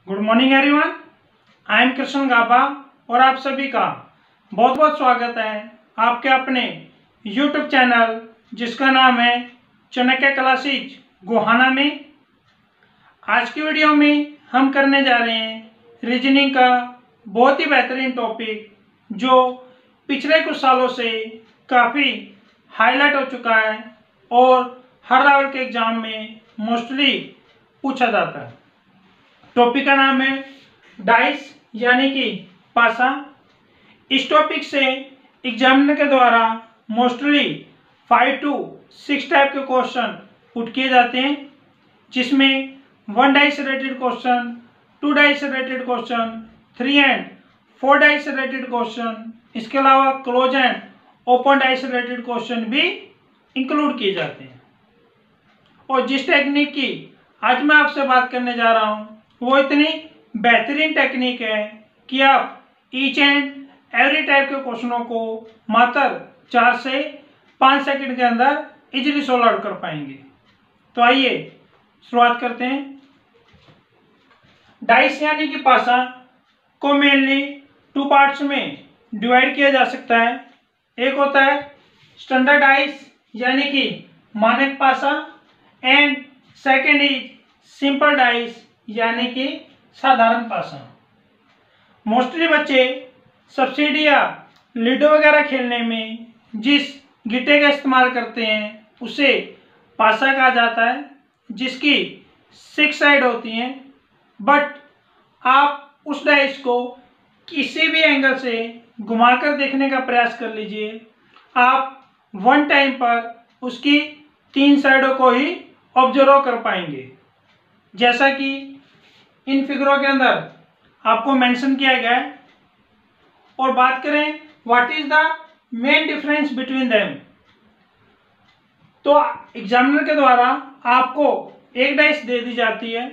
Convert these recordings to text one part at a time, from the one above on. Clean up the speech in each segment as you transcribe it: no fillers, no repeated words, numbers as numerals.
Good morning everyone, I am Krishna Gaba और आप सभी का बहुत बहुत स्वागत है आपके अपने यूट्यूब चैनल जिसका नाम है चाणक्य क्लासेज गोहाना में। आज की वीडियो में हम करने जा रहे हैं रीजनिंग का बहुत ही बेहतरीन टॉपिक जो पिछले कुछ सालों से काफ़ी हाईलाइट हो चुका है और हर लेवल के एग्जाम में मोस्टली पूछा जाता है। टॉपिक का नाम है डाइस यानी कि पासा। इस टॉपिक से एग्जामिनर के द्वारा मोस्टली 5 to 6 टाइप के क्वेश्चन पुट किए जाते हैं, जिसमें 1 डाइस से रिलेटेड क्वेश्चन, 2 डाइस से रिलेटेड क्वेश्चन, 3 एंड 4 डाइस से रिलेटेड क्वेश्चन, इसके अलावा क्लोज एंड ओपन डाइस से रिलेटेड क्वेश्चन भी इंक्लूड किए जाते हैं। और जिस टेक्निक की आज मैं आपसे बात करने जा रहा हूँ वो इतनी बेहतरीन टेक्निक है कि आप ईच एंड एवरी टाइप के क्वेश्चनों को मात्र 4 से 5 सेकंड के अंदर इजीली सॉल्व आउट कर पाएंगे। तो आइए शुरुआत करते हैं। डाइस यानी कि पासा को मेनली 2 पार्ट्स में डिवाइड किया जा सकता है। एक होता है स्टैंडर्ड डाइस यानी कि मानक पासा and second is simple dice यानी कि साधारण पासा। मोस्टली बच्चे सब्सिडी या लूडो वगैरह खेलने में जिस गिट्टे का इस्तेमाल करते हैं उसे पासा कहा जाता है, जिसकी 6 साइड होती हैं। बट आप उस डाइस को किसी भी एंगल से घुमाकर देखने का प्रयास कर लीजिए, आप वन टाइम पर उसकी 3 साइडों को ही ऑब्जर्व कर पाएंगे, जैसा कि इन फिगरों के अंदर आपको मेंशन किया गया है। और बात करें what is the main difference between them, तो एग्जामिनर के द्वारा आपको एक डाइस दे दी जाती है,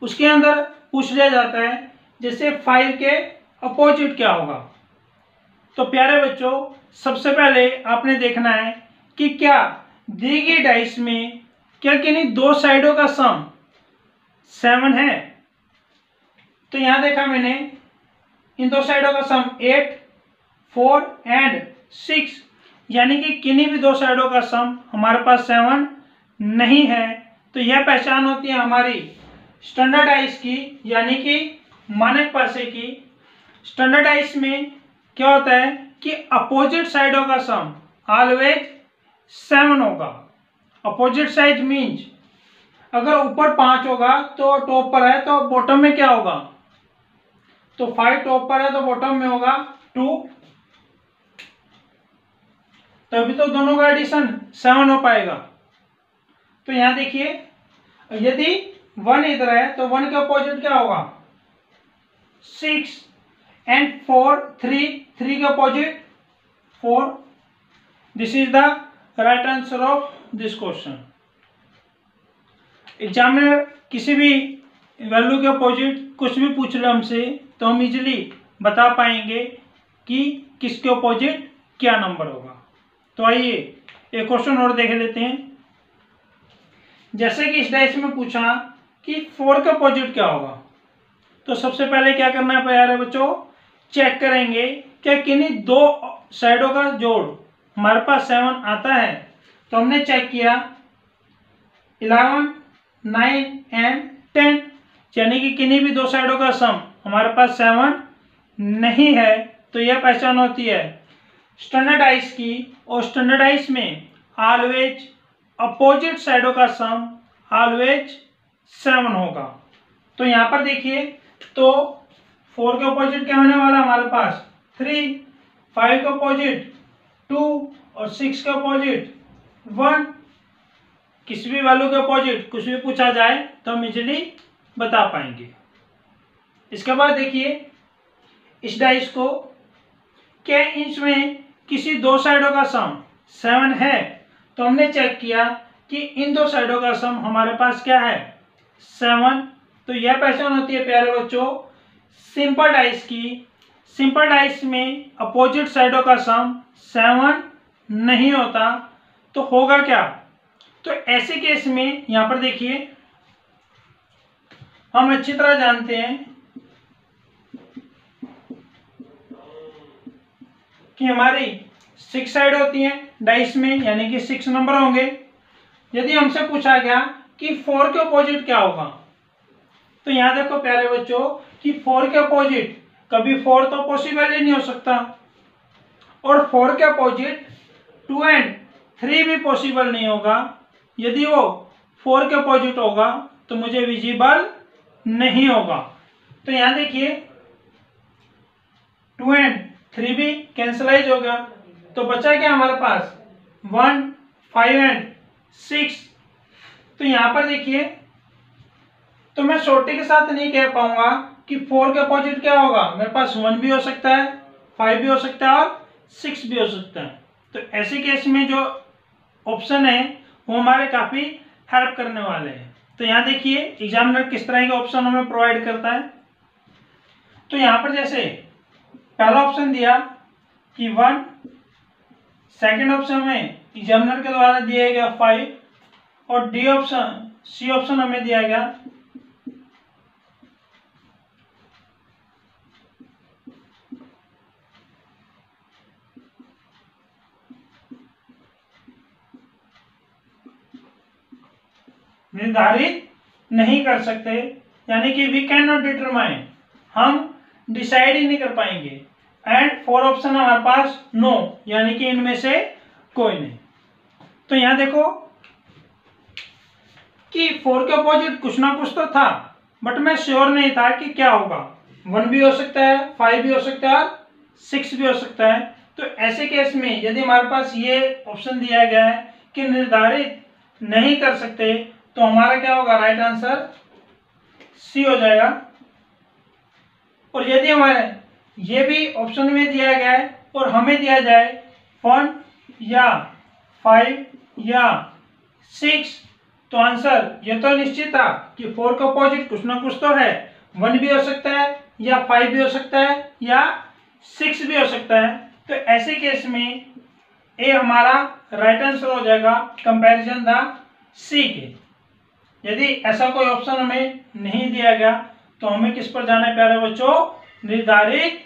उसके अंदर पूछ लिया जाता है जैसे 5 के अपोजिट क्या होगा। तो प्यारे बच्चों, सबसे पहले आपने देखना है कि क्या दी गई डाइस में क्या किन्हीं 2 साइडों का सम 7 है। तो यहां देखा मैंने इन 2 साइडों का सम 8, 4 एंड 6 यानी कि किन्हीं भी 2 साइडों का सम हमारे पास 7 नहीं है। तो यह पहचान होती है हमारी स्टैंडर्ड डाइस की यानी कि मानक पासे की। स्टैंडर्ड डाइस में क्या होता है कि अपोजिट साइडों का सम ऑलवेज 7 होगा। अपोजिट साइड मीन्स अगर ऊपर 5 होगा तो टॉप पर है तो बॉटम में क्या होगा, तो 5 टॉप पर है तो बॉटम में होगा 2, तभी तो दोनों का एडिशन 7 हो पाएगा। तो यहां देखिए यदि 1 इधर है तो 1 के अपोजिट क्या होगा 6 एंड 4, 3 के opposite 4। This is the right answer of this question. Examiner किसी भी वैल्यू के अपोजिट कुछ भी पूछ ले हमसे तो हम इजीली बता पाएंगे कि किसके अपोजिट क्या नंबर होगा। तो आइए एक क्वेश्चन और देख लेते हैं। जैसे कि इस डाइस में पूछा कि 4 के अपोजिट क्या होगा, तो सबसे पहले क्या करना है प्यारे बच्चों, चेक करेंगे क्या किन्हीं 2 साइडों का जोड़ हमारे पास 7 आता है। तो हमने चेक किया 11, 9 एंड 10 यानी कि किन्हीं भी 2 साइडों का सम हमारे पास 7 नहीं है। तो यह पहचान होती है स्टैंडर्ड डाइस की, और स्टैंडर्ड डाइस में ऑलवेज अपोजिट साइडों का सम ऑलवेज 7 होगा। तो यहाँ पर देखिए तो 4 के अपोजिट क्या होने वाला हमारे पास 3, 5 के अपोजिट 2 और 6 के अपोजिट 1। किसी भी वैल्यू के अपोजिट कुछ भी पूछा जाए तो हम इजीली बता पाएंगे। इसके बाद देखिए इस डाइस को क्या इसमें किसी 2 साइडों का सम 7 है। तो हमने चेक किया कि इन 2 साइडों का सम हमारे पास क्या है 7। तो यह पहचान होती है प्यारे बच्चों सिंपल डाइस की। सिंपल डाइस में अपोजिट साइडों का सम 7 नहीं होता। तो होगा क्या, तो ऐसे केस में यहां पर देखिए हम अच्छी तरह जानते हैं कि हमारी 6 साइड होती हैं डाइस में, यानी कि 6 नंबर होंगे। यदि हमसे पूछा गया कि 4 के अपोजिट क्या होगा, तो यहाँ देखो प्यारे बच्चों कि 4 के अपोजिट कभी 4 तो पॉसिबल ही नहीं हो सकता, और 4 के अपोजिट 2 एंड 3 भी पॉसिबल नहीं होगा। यदि वो 4 के अपोजिट होगा तो मुझे विजिबल नहीं होगा। तो यहाँ देखिए 2 एंड 3 भी कैंसलाइज हो गया, तो बचा क्या हमारे पास 1, 5 एंड 6। तो यहाँ पर देखिए, तो मैं शॉर्टी के साथ नहीं कह पाऊंगा कि 4 के अपोजिट क्या होगा। मेरे पास 1 भी हो सकता है, 5 भी हो सकता है और 6 भी हो सकता है। तो ऐसे केस में जो ऑप्शन है वो हमारे काफी हेल्प करने वाले हैं। तो यहाँ देखिए एग्जामिनर किस तरह के ऑप्शन हमें प्रोवाइड करता है। तो यहाँ पर जैसे पहला ऑप्शन दिया कि 1, सेकेंड ऑप्शन में एग्जामिनर के द्वारा दिया गया 5, और डी ऑप्शन सी ऑप्शन हमें दिया गया निर्धारित नहीं कर सकते, यानी कि वी कैन नॉट डिटरमाइन, हम डिसाइड ही नहीं कर पाएंगे। एंड 4 ऑप्शन हमारे पास नो, यानी कि इनमें से कोई नहीं। तो यहां देखो कि 4 के अपोजिट कुछ ना कुछ तो था, बट मैं श्योर नहीं था कि क्या होगा। 1 भी हो सकता है, 5 भी हो सकता है, 6 भी हो सकता है। तो ऐसे केस में यदि हमारे पास ये ऑप्शन दिया गया है कि निर्धारित नहीं कर सकते, तो हमारा क्या होगा, राइट आंसर सी हो जाएगा। और यदि हमारे ये भी ऑप्शन में दिया गया है और हमें दिया जाए 1 या 5 या 6, तो आंसर ये तो निश्चित था कि 4 का अपोजिट कुछ ना कुछ तो है। 1 भी हो सकता है या 5 भी हो सकता है या 6 भी हो सकता है। तो ऐसे केस में ए हमारा राइट आंसर हो जाएगा कंपैरिजन द सी के। यदि ऐसा कोई ऑप्शन हमें नहीं दिया गया तो हमें किस पर जाना है प्यारे बच्चों, निर्धारित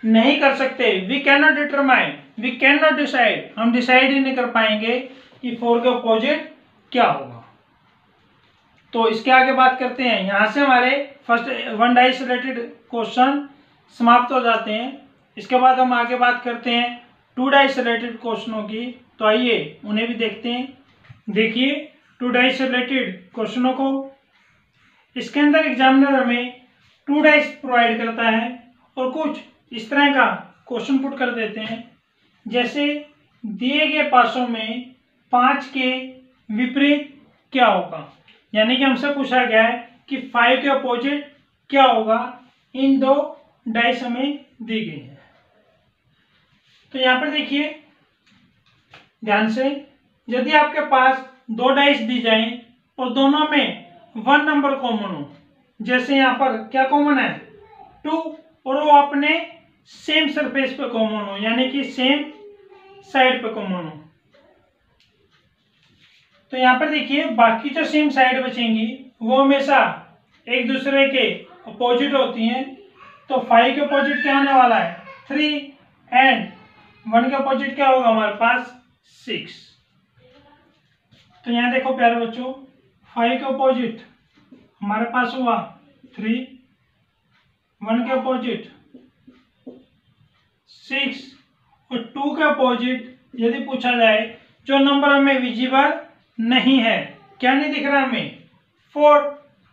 नहीं कर सकते। We can not determine, we can not decide, हम डिसाइड ही नहीं कर पाएंगे कि 4 के अपोजिट क्या होगा। तो इसके आगे बात करते हैं। यहां से हमारे फर्स्ट 1 डाइस रिलेटेड क्वेश्चन समाप्त हो जाते हैं। इसके बाद हम आगे बात करते हैं 2 डाइस रिलेटेड क्वेश्चनों की। तो आइए उन्हें भी देखते हैं। देखिए 2 डाइस रिलेटेड क्वेश्चनों को, इसके अंदर एग्जामिनर हमें 2 डाइस प्रोवाइड करता है और कुछ इस तरह का क्वेश्चन पुट कर देते हैं, जैसे दिए गए पासों में 5 के विपरीत क्या होगा। यानी कि हमसे पूछा गया है कि 5 के अपोजिट क्या होगा। इन 2 डाइस हमें दी गई है। तो यहां पर देखिए ध्यान से, यदि आपके पास 2 डाइस दी जाएं और दोनों में 1 नंबर कॉमन हो, जैसे यहाँ पर क्या कॉमन है 2, और वो अपने सेम सरफेस पे कॉमन हो, यानी कि सेम साइड पे कॉमन हो। तो यहाँ पर देखिए बाकी जो सेम साइड बचेंगी वो हमेशा एक दूसरे के अपोजिट होती हैं। तो 5 के अपोजिट क्या होने वाला है 3, एंड 1 के अपोजिट क्या होगा हमारे पास 6। तो यहाँ देखो प्यारे बच्चों, 5 के अपोजिट हमारे पास हुआ 3, 1 के अपोजिट 6, और 2 के अपोजिट यदि पूछा जाए जो नंबर हमें विजिबल नहीं है, क्या नहीं दिख रहा हमें 4,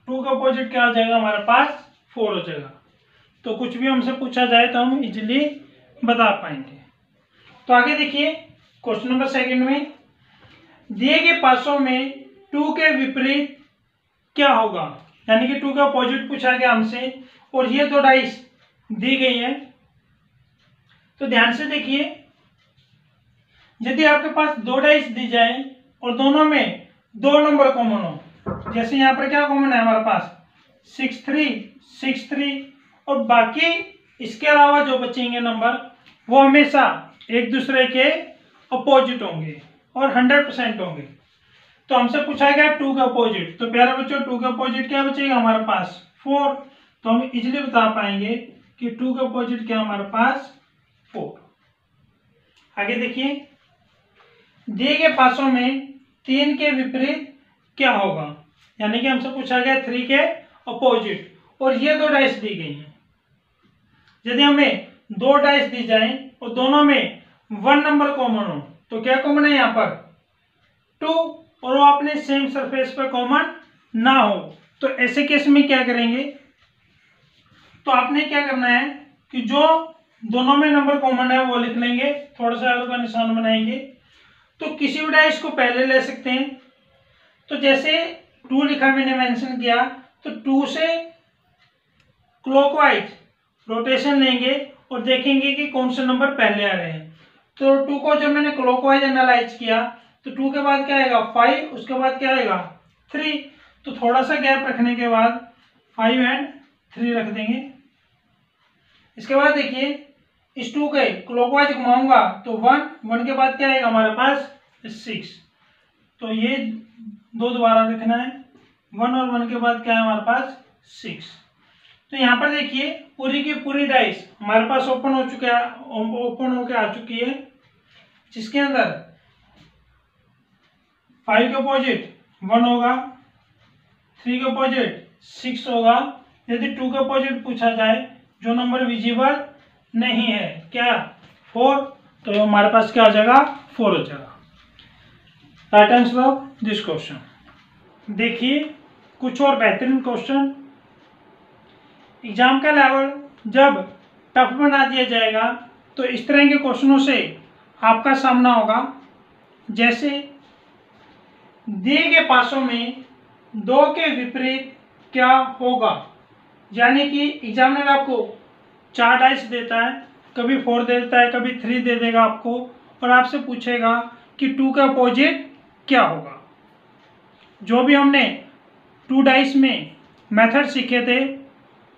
2 का अपोजिट क्या हो जाएगा हमारे पास 4 हो जाएगा। तो कुछ भी हमसे पूछा जाए तो हम इजीली बता पाएंगे। तो आगे देखिए क्वेश्चन नंबर 2 में, दिए गए पासों में 2 के विपरीत क्या होगा। यानी कि 2 का अपोजिट पूछा गया हमसे और ये 2 डाइस दी गई है। तो ध्यान से देखिए, यदि आपके पास 2 डाइस दी जाए और दोनों में 2 नंबर कॉमन हो, जैसे यहाँ पर क्या कॉमन है हमारे पास 6, 3, 6, 3, और बाकी इसके अलावा जो बचेंगे नंबर वो हमेशा एक दूसरे के अपोजिट होंगे और 100% होंगे। तो हमसे पूछा गया 2 का अपोजिट, तो प्यारे बच्चों 2 का अपोजिट क्या बचेगा हमारे पास 4, तो हम इजीली बता पाएंगे कि 2 का अपोजिट क्या हमारे पास 4। आगे देखिए, दिए गए पासों में 3 के विपरीत क्या होगा, यानी कि हमसे पूछा गया 3 के अपोजिट, और ये 2 डाइस दी गई हैं। यदि हमें 2 डाइस दी जाए और दोनों में 1 नंबर कॉमन हो, तो क्या कॉमन है यहाँ पर 2, और वो अपने सेम सरफेस पर कॉमन ना हो, तो ऐसे केस में क्या करेंगे, तो आपने क्या करना है कि जो दोनों में नंबर कॉमन है वो लिख लेंगे, थोड़ा सा एरो का निशान बनाएंगे। तो किसी भी डाइस को पहले ले सकते हैं, तो जैसे 2 लिखा मैंने मेंशन किया, तो 2 से क्लॉकवाइज रोटेशन लेंगे और देखेंगे कि कौन से नंबर पहले आ रहे हैं। तो 2 को जब मैंने क्लॉकवाइज एनालाइज किया, तो 2 के बाद क्या आएगा 5, उसके बाद क्या आएगा 3, तो थोड़ा सा गैप रखने के बाद 5 एंड 3 रख देंगे। इसके बाद देखिए, इस 2 के क्लॉकवाइज घुमाऊंगा तो 1 के बाद क्या आएगा हमारे पास 6, तो ये 2 दोबारा लिखना है, 1 और 1 के बाद क्या है हमारे पास 6। तो यहाँ पर देखिए, पूरी की पूरी डाइस हमारे पास ओपन होके आ चुकी है, जिसके अंदर 5 के अपोजिट 1 होगा, 3 के अपोजिट 6 होगा। यदि 2 के अपोजिट पूछा जाए, जो नंबर विजिबल नहीं है, क्या 4, तो हमारे पास क्या हो जाएगा 4 हो जाएगा। Right answer of this question. देखिए कुछ और बेहतरीन क्वेश्चन। एग्जाम का लेवल जब टफ बना दिया जाएगा, तो इस तरह के क्वेश्चनों से आपका सामना होगा। जैसे दिए गए पासों में 2 के विपरीत क्या होगा, यानी कि एग्जामिनर आपको 4 डाइस देता है, कभी 4 देता है, कभी 3 दे देगा आपको, और आपसे पूछेगा कि 2 का अपोजिट क्या होगा। जो भी हमने 2 डाइस में मेथड सीखे थे,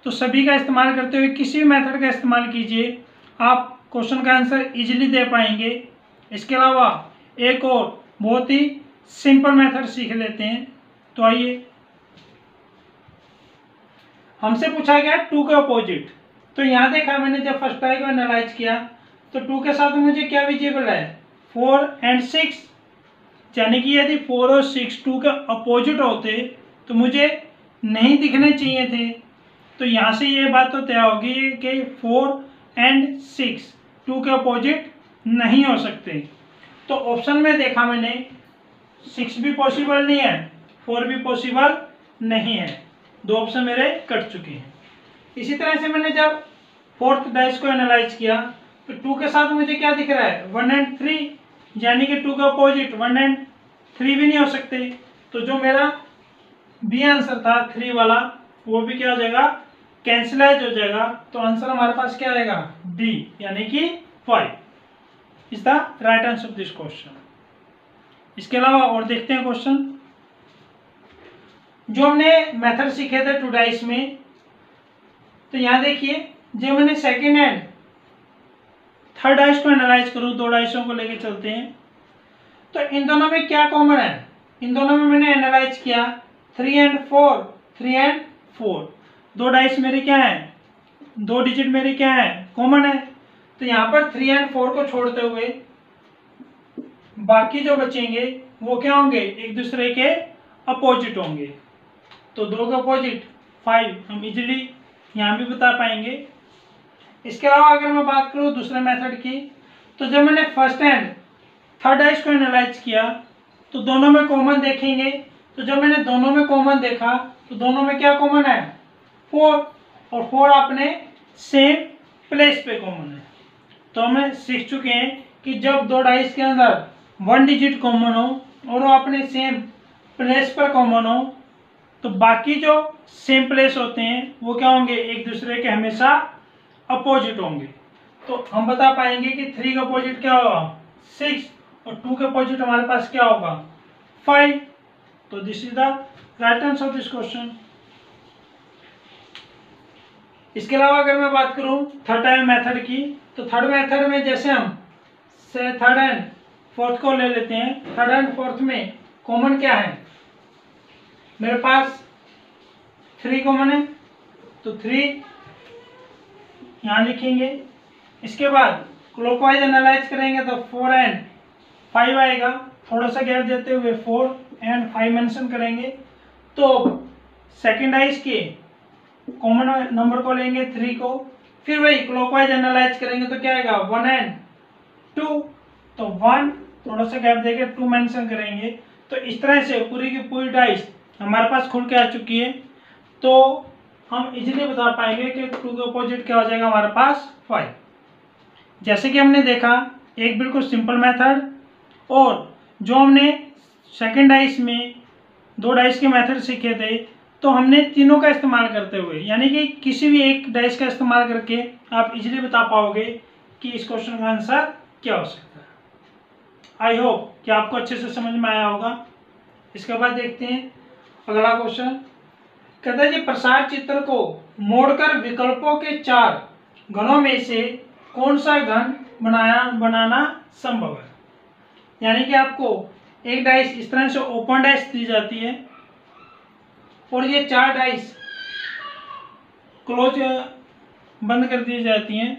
तो सभी का इस्तेमाल करते हुए किसी भी मेथड का इस्तेमाल कीजिए, आप क्वेश्चन का आंसर इजीली दे पाएंगे। इसके अलावा एक और बहुत ही सिंपल मेथड सीख लेते हैं। तो आइए, हमसे पूछा गया 2 का अपोजिट, तो यहाँ देखा मैंने जब फर्स्ट टाइम को एनालाइज किया, तो 2 के साथ मुझे क्या विजिबल है 4 एंड 6, यानी कि यदि 4 और 6 2 के अपोजिट होते तो मुझे नहीं दिखने चाहिए थे। तो यहाँ से ये बात तो तय होगी कि 4 एंड 6 2 के अपोजिट नहीं हो सकते। तो ऑप्शन में देखा मैंने 6 भी पॉसिबल नहीं है, 4 भी पॉसिबल नहीं है, 2 ऑप्शन मेरे कट चुके हैं। इसी तरह से मैंने जब 4th डाइस को एनालाइज किया, तो 2 के साथ मुझे क्या दिख रहा है 1 एंड 3, यानी कि 2 का अपोजिट 1 एंड 3 भी नहीं हो सकते। तो जो मेरा बी आंसर था 3 वाला, वो भी क्या हो जाएगा कैंसिलाइज हो जाएगा। तो आंसर हमारे पास क्या आएगा डी, यानी कि 5 is the right answer of this question. इसके अलावा और देखते हैं क्वेश्चन। जो हमने मेथड सीखे थे 2 डाइस में, तो यहाँ देखिए, जो मैंने सेकेंड एंड थर्ड डाइस को एनालाइज करूँ, 2 डाइसों को लेके चलते हैं, तो इन दोनों में क्या कॉमन है। इन दोनों में मैंने एनालाइज किया 3 एंड 4, 3 एंड 4, 2 डाइस मेरे क्या है, 2 डिजिट मेरे क्या है कॉमन है। तो यहाँ पर 3 एंड 4 को छोड़ते हुए बाकी जो बचेंगे वो क्या होंगे, एक दूसरे के अपोजिट होंगे। तो 2 का अपोजिट 5 हम इजीली यहाँ भी बता पाएंगे। इसके अलावा अगर मैं बात करूँ दूसरे मेथड की, तो जब मैंने फर्स्ट एंड थर्ड डाइस को एनालाइज किया, तो दोनों में कॉमन देखेंगे। तो जब मैंने दोनों में कॉमन देखा, तो दोनों में क्या कॉमन है 4, और 4 अपने सेम प्लेस पे कॉमन है। तो हमें सीख चुके हैं कि जब 2 डाइस के अंदर 1 डिजिट कॉमन हो और वो अपने सेम प्लेस पर कॉमन हो, तो बाकी जो सेम प्लेस होते हैं वो क्या होंगे, एक दूसरे के हमेशा अपोजिट होंगे। तो हम बता पाएंगे कि 3 का अपोजिट क्या होगा 6, और 2 के अपोजिट हमारे पास क्या होगा 5। तो this is the right answer of this question. इसके अलावा अगर मैं बात करूं थर्ड मेथड की, तो थर्ड मेथड में जैसे हम थर्ड एंड फोर्थ को ले लेते हैं। थर्ड एंड फोर्थ में कॉमन क्या है, मेरे पास 3 कॉमन है, तो 3 यहाँ लिखेंगे। इसके बाद क्लॉकवाइज एनालाइज करेंगे तो 4 एंड 5 आएगा, थोड़ा सा गैप देते हुए 4 एंड 5 मेंशन करेंगे। तो सेकेंड डाइस के कॉमन नंबर को लेंगे 3 को, फिर वही क्लॉकवाइज एनालाइज करेंगे तो क्या आएगा 1 एंड 2, तो 1 थोड़ा सा गैप देके 2 मेंशन करेंगे। तो इस तरह से पूरी की पूरी डाइस हमारे पास खुल के आ चुकी है। तो हम इजीली बता पाएंगे कि 2 के अपोजिट क्या हो जाएगा हमारे पास 5। जैसे कि हमने देखा एक बिल्कुल सिंपल मेथड, और जो हमने सेकंड डाइस में 2 डाइस के मेथड सीखे थे, तो हमने तीनों का इस्तेमाल करते हुए, यानी कि किसी भी एक डाइस का इस्तेमाल करके आप इजीली बता पाओगे कि इस क्वेश्चन का आंसर क्या हो सकता है। आई होप कि आपको अच्छे से समझ में आया होगा। इसके बाद देखते हैं अगला क्वेश्चन। कहता है जी प्रसार चित्र को मोड़कर विकल्पों के 4 घनों में से कौन सा घन बनाना संभव है। यानी कि आपको एक डाइस इस तरह से ओपन डाइस दी जाती है और ये 4 डाइस क्लोज बंद कर दी जाती हैं।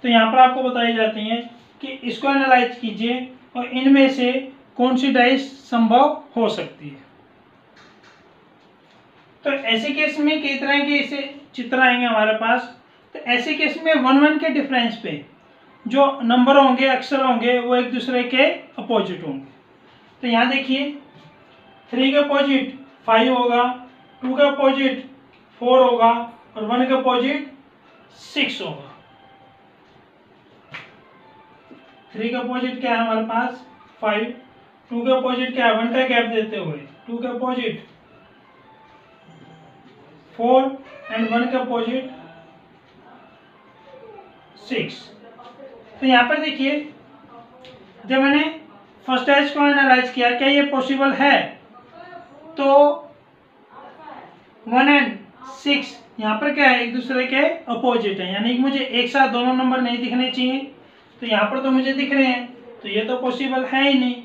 तो यहाँ पर आपको बताई जाती हैं कि इसको एनालाइज कीजिए और इनमें से कौन सी डाइस संभव हो सकती है। तो ऐसे केस में कई तरह के ऐसे चित्र आएंगे हमारे पास। तो ऐसे केस में 1-1 के डिफरेंस पे जो नंबर होंगे, अक्षर होंगे, वो एक दूसरे के अपोजिट होंगे। तो यहाँ देखिए 3 के अपोजिट 5 होगा, 2 के अपोजिट 4 होगा और 1 के अपोजिट 6 होगा। 3 के अपोजिट क्या है हमारे पास 5, 2 के अपोजिट क्या है 1 का गैप देते हुए 2 के अपोजिट 4 एंड 1 के अपोजिट 6। तो यहाँ पर देखिए जब मैंने फर्स्ट डाइस को एनालाइज किया क्या ये पॉसिबल है, तो 1 एंड 6 यहाँ पर क्या है एक दूसरे के अपोजिट है, यानी कि मुझे एक साथ दोनों नंबर नहीं दिखने चाहिए। तो यहाँ पर तो मुझे दिख रहे हैं, तो ये तो पॉसिबल है ही नहीं।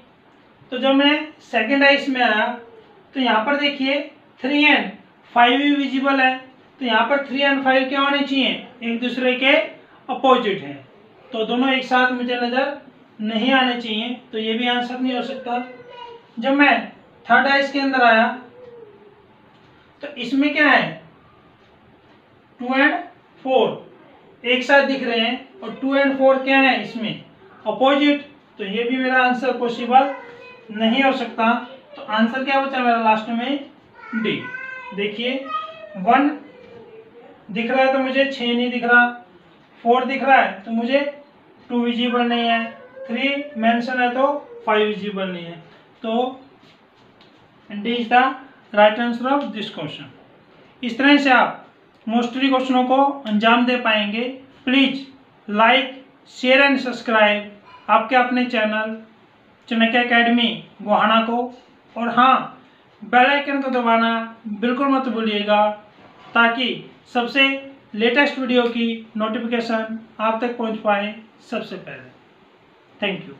तो जब मैं सेकेंड डाइस में आया तो यहाँ पर देखिए 3 एंड 5 भी विजिबल है। तो यहाँ पर 3 एंड 5 क्या होने चाहिए एक दूसरे के अपोजिट है, तो दोनों एक साथ मुझे नजर नहीं आने चाहिए। तो ये भी आंसर नहीं हो सकता। जब मैं थर्ड डाइस के अंदर आया तो इसमें क्या है 2 एंड 4 एक साथ दिख रहे हैं और 2 एंड 4 क्या है इसमें अपोजिट। तो ये भी मेरा आंसर पॉसिबल नहीं हो सकता। तो आंसर क्या बचा मेरा लास्ट में डी। देखिए 1 दिख रहा है तो मुझे 6 नहीं दिख रहा, 4 दिख रहा है तो मुझे 2 विजिबल नहीं है, 3 मेंशन है तो 5 विजिबल नहीं है। तो D is the right answer of this question. इस तरह से आप मोस्टली क्वेश्चनों को अंजाम दे पाएंगे। Please like, share and subscribe आपके अपने चैनल चाणक्य एकेडमी गोहाना को, और हाँ बेल आइकन को दबाना बिल्कुल मत भूलिएगा ताकि सबसे लेटेस्ट वीडियो की नोटिफिकेशन आप तक पहुंच पाए सबसे पहले। Thank you.